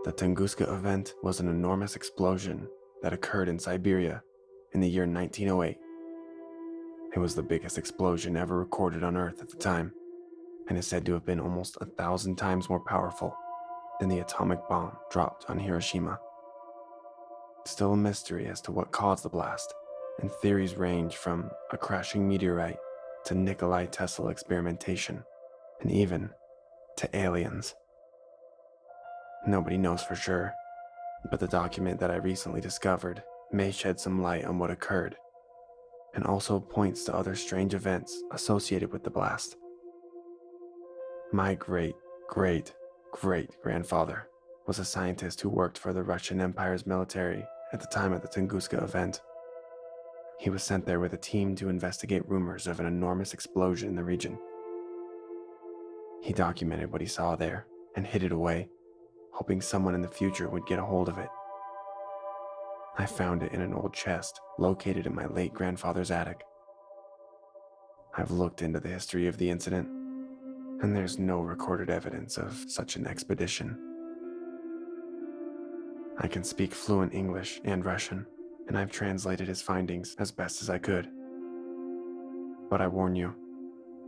The Tunguska Event was an enormous explosion that occurred in Siberia in the year 1908. It was the biggest explosion ever recorded on Earth at the time, and is said to have been almost 1,000 times more powerful than the atomic bomb dropped on Hiroshima. It's still a mystery as to what caused the blast, and theories range from a crashing meteorite to Nikola Tesla experimentation, and even to aliens. Nobody knows for sure, but the document that I recently discovered may shed some light on what occurred, and also points to other strange events associated with the blast. My great-great-great-grandfather was a scientist who worked for the Russian Empire's military at the time of the Tunguska Event. He was sent there with a team to investigate rumors of an enormous explosion in the region. He documented what he saw there and hid it away, hoping someone in the future would get a hold of it. I found it in an old chest located in my late grandfather's attic. I've looked into the history of the incident, and there's no recorded evidence of such an expedition. I can speak fluent English and Russian, and I've translated his findings as best as I could. But I warn you,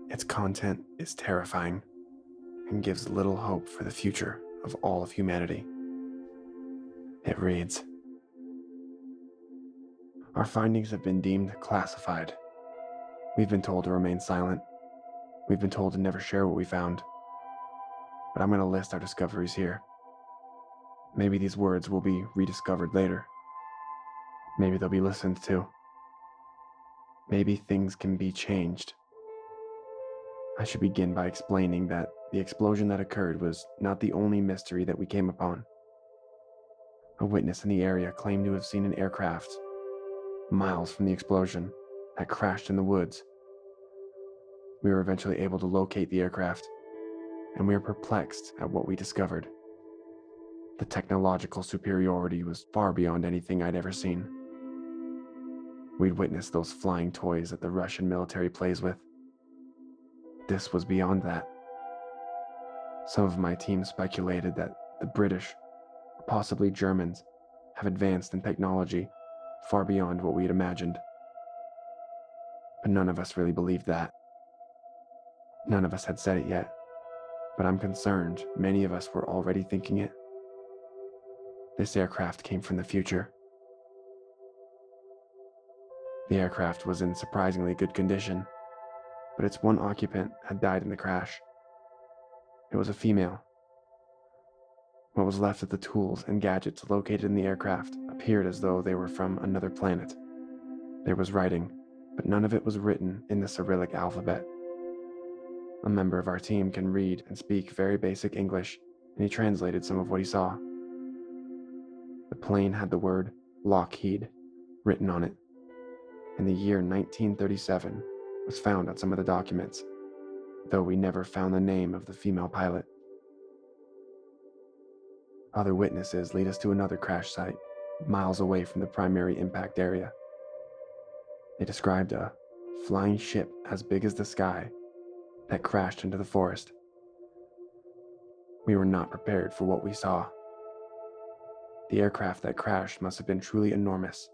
its content is terrifying and gives little hope for the future of all of humanity. It reads, "Our findings have been deemed classified. We've been told to remain silent. We've been told to never share what we found. But I'm going to list our discoveries here. Maybe these words will be rediscovered later. Maybe they'll be listened to. Maybe things can be changed. I should begin by explaining that the explosion that occurred was not the only mystery that we came upon. A witness in the area claimed to have seen an aircraft miles from the explosion that crashed in the woods. We were eventually able to locate the aircraft, and we were perplexed at what we discovered. The technological superiority was far beyond anything I'd ever seen. We'd witnessed those flying toys that the Russian military plays with. This was beyond that. Some of my team speculated that the British, or possibly Germans, have advanced in technology far beyond what we had imagined. But none of us really believed that. None of us had said it yet, but I'm concerned many of us were already thinking it. This aircraft came from the future. The aircraft was in surprisingly good condition, but its one occupant had died in the crash. It was a female. What was left of the tools and gadgets located in the aircraft appeared as though they were from another planet. There was writing, but none of it was written in the Cyrillic alphabet. A member of our team can read and speak very basic English, and he translated some of what he saw. The plane had the word Lockheed written on it, and the year 1937 was found on some of the documents, though we never found the name of the female pilot. Other witnesses lead us to another crash site, miles away from the primary impact area. They described a flying ship as big as the sky that crashed into the forest. We were not prepared for what we saw. The aircraft that crashed must have been truly enormous.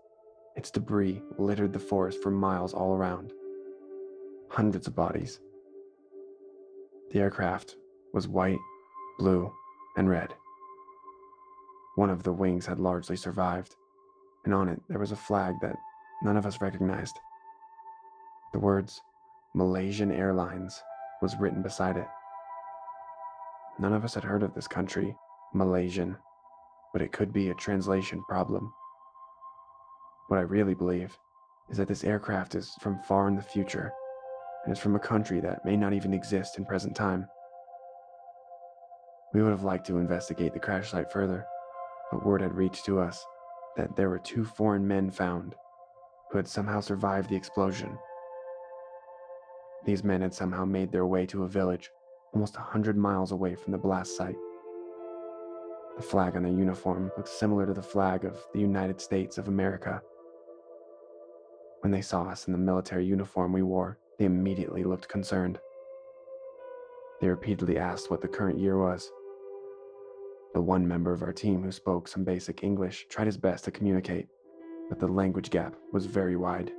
Its debris littered the forest for miles all around. Hundreds of bodies. The aircraft was white, blue, and red. One of the wings had largely survived, and on it there was a flag that none of us recognized. The words Malaysian Airlines was written beside it. None of us had heard of this country, Malaysian, but it could be a translation problem. What I really believe is that this aircraft is from far in the future, and is from a country that may not even exist in present time. We would have liked to investigate the crash site further, but word had reached to us that there were 2 foreign men found who had somehow survived the explosion. These men had somehow made their way to a village almost 100 miles away from the blast site. The flag on their uniform looked similar to the flag of the United States of America. When they saw us in the military uniform we wore, they immediately looked concerned. They repeatedly asked what the current year was. The one member of our team who spoke some basic English tried his best to communicate, but the language gap was very wide.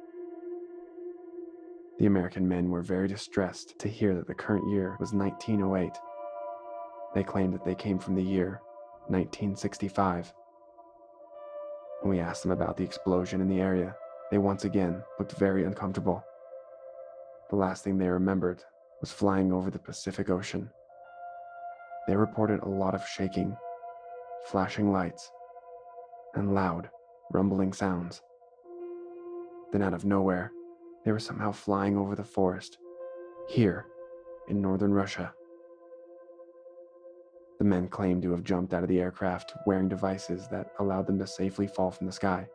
The American men were very distressed to hear that the current year was 1908. They claimed that they came from the year 1965. When we asked them about the explosion in the area, they once again looked very uncomfortable. The last thing they remembered was flying over the Pacific Ocean. They reported a lot of shaking, flashing lights, and loud, rumbling sounds. Then out of nowhere, they were somehow flying over the forest, here in northern Russia. The men claimed to have jumped out of the aircraft wearing devices that allowed them to safely fall from the sky.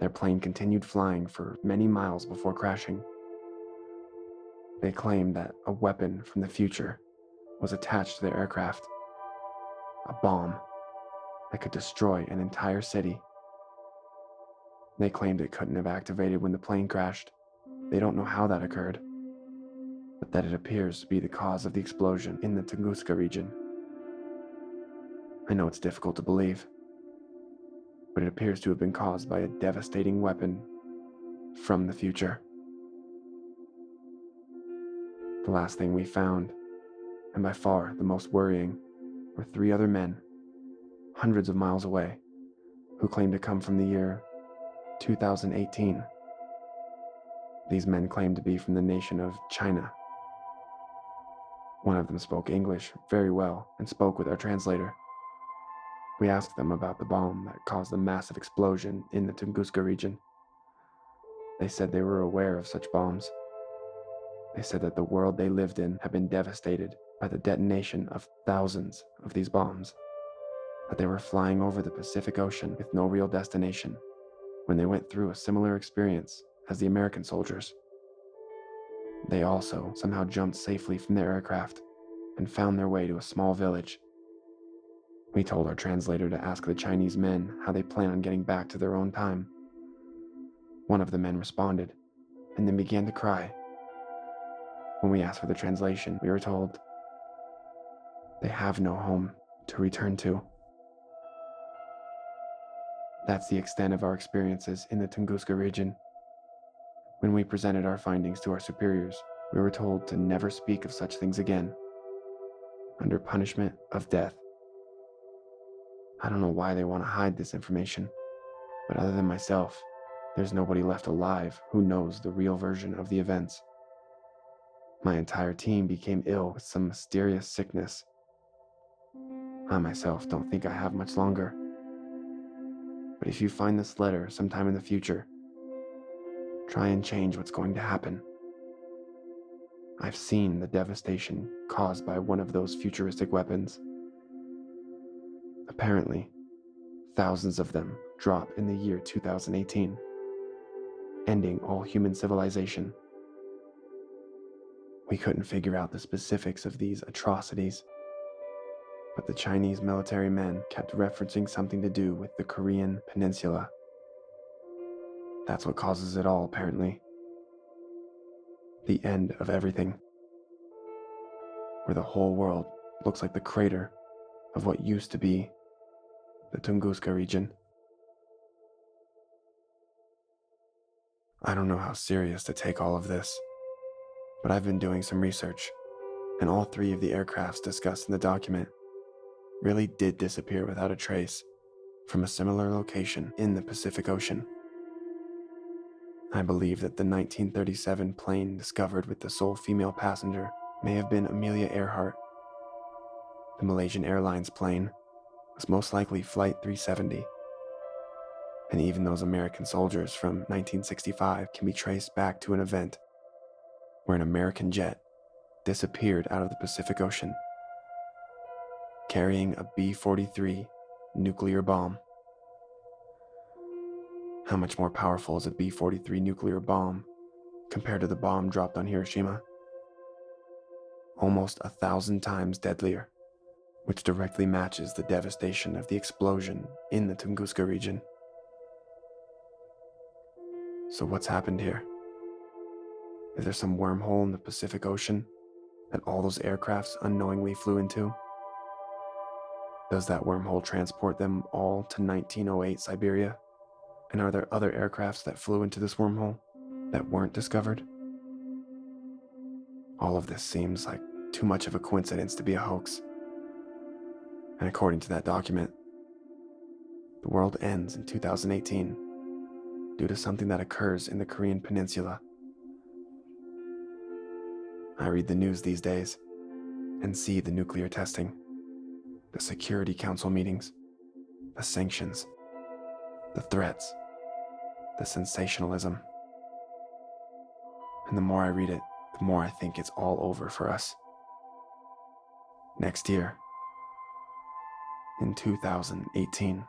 Their plane continued flying for many miles before crashing. They claimed that a weapon from the future was attached to their aircraft, a bomb that could destroy an entire city. They claimed it couldn't have activated when the plane crashed. They don't know how that occurred, but that it appears to be the cause of the explosion in the Tunguska region. I know it's difficult to believe, but it appears to have been caused by a devastating weapon from the future. The last thing we found, and by far the most worrying, were 3 other men, hundreds of miles away, who claimed to come from the year 2018. These men claimed to be from the nation of China. One of them spoke English very well and spoke with our translator. We asked them about the bomb that caused the massive explosion in the Tunguska region. They said they were aware of such bombs. They said that the world they lived in had been devastated by the detonation of thousands of these bombs, that they were flying over the Pacific Ocean with no real destination when they went through a similar experience as the American soldiers. They also somehow jumped safely from their aircraft and found their way to a small village. We told our translator to ask the Chinese men how they plan on getting back to their own time. One of the men responded and then began to cry. When we asked for the translation, we were told they have no home to return to. That's the extent of our experiences in the Tunguska region. When we presented our findings to our superiors, we were told to never speak of such things again, under punishment of death. I don't know why they want to hide this information, but other than myself, there's nobody left alive who knows the real version of the events. My entire team became ill with some mysterious sickness. I myself don't think I have much longer. But if you find this letter sometime in the future, try and change what's going to happen. I've seen the devastation caused by one of those futuristic weapons. Apparently, thousands of them drop in the year 2018, ending all human civilization. We couldn't figure out the specifics of these atrocities, but the Chinese military men kept referencing something to do with the Korean peninsula. That's what causes it all, apparently. The end of everything. Where the whole world looks like the crater of what used to be the Tunguska region. I don't know how serious to take all of this, but I've been doing some research, and all 3 of the aircrafts discussed in the document really did disappear without a trace from a similar location in the Pacific Ocean. I believe that the 1937 plane discovered with the sole female passenger may have been Amelia Earhart. The Malaysian Airlines plane was most likely Flight 370. And even those American soldiers from 1965 can be traced back to an event where an American jet disappeared out of the Pacific Ocean, carrying a B-43 nuclear bomb. How much more powerful is a B-43 nuclear bomb compared to the bomb dropped on Hiroshima? Almost 1,000 times deadlier, which directly matches the devastation of the explosion in the Tunguska region. So what's happened here? Is there some wormhole in the Pacific Ocean that all those aircrafts unknowingly flew into? Does that wormhole transport them all to 1908 Siberia? And are there other aircrafts that flew into this wormhole that weren't discovered? All of this seems like too much of a coincidence to be a hoax. And according to that document, the world ends in 2018 due to something that occurs in the Korean Peninsula. I read the news these days and see the nuclear testing, the Security Council meetings, the sanctions, the threats, the sensationalism. And the more I read it, the more I think it's all over for us. Next year, in 2018.